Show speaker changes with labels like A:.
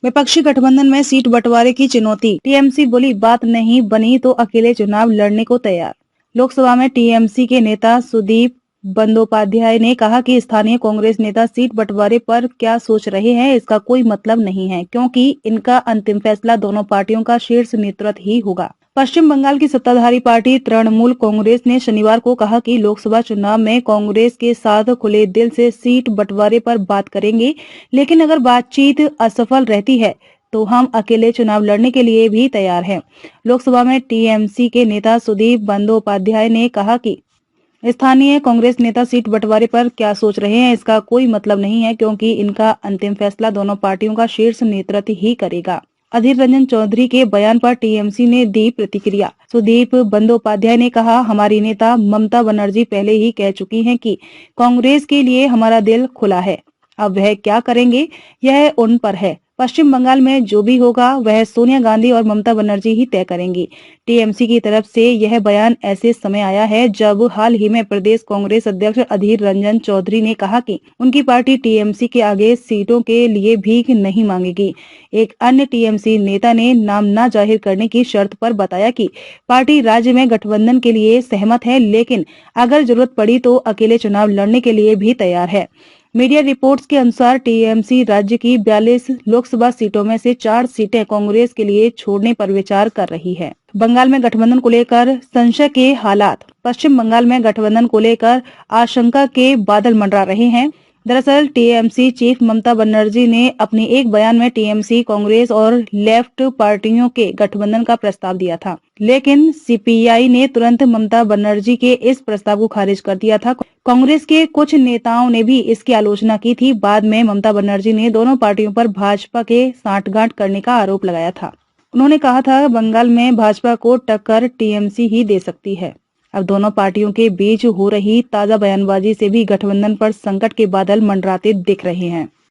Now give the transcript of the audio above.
A: विपक्षी गठबंधन में सीट बंटवारे की चुनौती। टीएमसी बोली बात नहीं बनी तो अकेले चुनाव लड़ने को तैयार। लोकसभा में टीएमसी के नेता सुदीप बंदोपाध्याय ने कहा कि स्थानीय कांग्रेस नेता सीट बंटवारे पर क्या सोच रहे हैं इसका कोई मतलब नहीं है, क्योंकि इनका अंतिम फैसला दोनों पार्टियों का शीर्ष नेतृत्व ही होगा। पश्चिम बंगाल की सत्ताधारी पार्टी तृणमूल कांग्रेस ने शनिवार को कहा कि लोकसभा चुनाव में कांग्रेस के साथ खुले दिल से सीट बंटवारे पर बात करेंगे, लेकिन अगर बातचीत असफल रहती है तो हम अकेले चुनाव लड़ने के लिए भी तैयार हैं। लोकसभा में टीएमसी के नेता सुदीप बंदोपाध्याय ने कहा कि स्थानीय कांग्रेस नेता सीट बंटवारे पर क्या सोच रहे हैं इसका कोई मतलब नहीं है, क्योंकि इनका अंतिम फैसला दोनों पार्टियों का शीर्ष नेतृत्व ही करेगा। अधीर रंजन चौधरी के बयान पर टीएमसी ने दी प्रतिक्रिया। सुदीप बंदोपाध्याय ने कहा, हमारी नेता ममता बनर्जी पहले ही कह चुकी हैं कि कांग्रेस के लिए हमारा दिल खुला है। अब वह क्या करेंगे यह उन पर है। पश्चिम बंगाल में जो भी होगा वह सोनिया गांधी और ममता बनर्जी ही तय करेंगी। टीएमसी की तरफ से यह बयान ऐसे समय आया है जब हाल ही में प्रदेश कांग्रेस अध्यक्ष अधीर रंजन चौधरी ने कहा कि उनकी पार्टी टीएमसी के आगे सीटों के लिए भीख नहीं मांगेगी। एक अन्य टीएमसी नेता ने नाम न जाहिर करने की शर्त पर बताया कि पार्टी राज्य में गठबंधन के लिए सहमत है, लेकिन अगर जरूरत पड़ी तो अकेले चुनाव लड़ने के लिए भी तैयार है। मीडिया रिपोर्ट्स के अनुसार टीएमसी राज्य की 42 लोकसभा सीटों में से 4 सीटें कांग्रेस के लिए छोड़ने पर विचार कर रही है। बंगाल में गठबंधन को लेकर संशय के हालात। पश्चिम बंगाल में गठबंधन को लेकर आशंका के बादल मंडरा रहे हैं। दरअसल टीएमसी चीफ ममता बनर्जी ने अपने एक बयान में टीएमसी, कांग्रेस और लेफ्ट पार्टियों के गठबंधन का प्रस्ताव दिया था, लेकिन सीपीआई ने तुरंत ममता बनर्जी के इस प्रस्ताव को खारिज कर दिया था। कांग्रेस के कुछ नेताओं ने भी इसकी आलोचना की थी। बाद में ममता बनर्जी ने दोनों पार्टियों पर भाजपा के सांठगांठ करने का आरोप लगाया था। उन्होंने कहा था, बंगाल में भाजपा को टक्कर टीएमसी ही दे सकती है। अब दोनों पार्टियों के बीच हो रही ताजा बयानबाजी से भी गठबंधन पर संकट के बादल मंडराते दिख रहे हैं।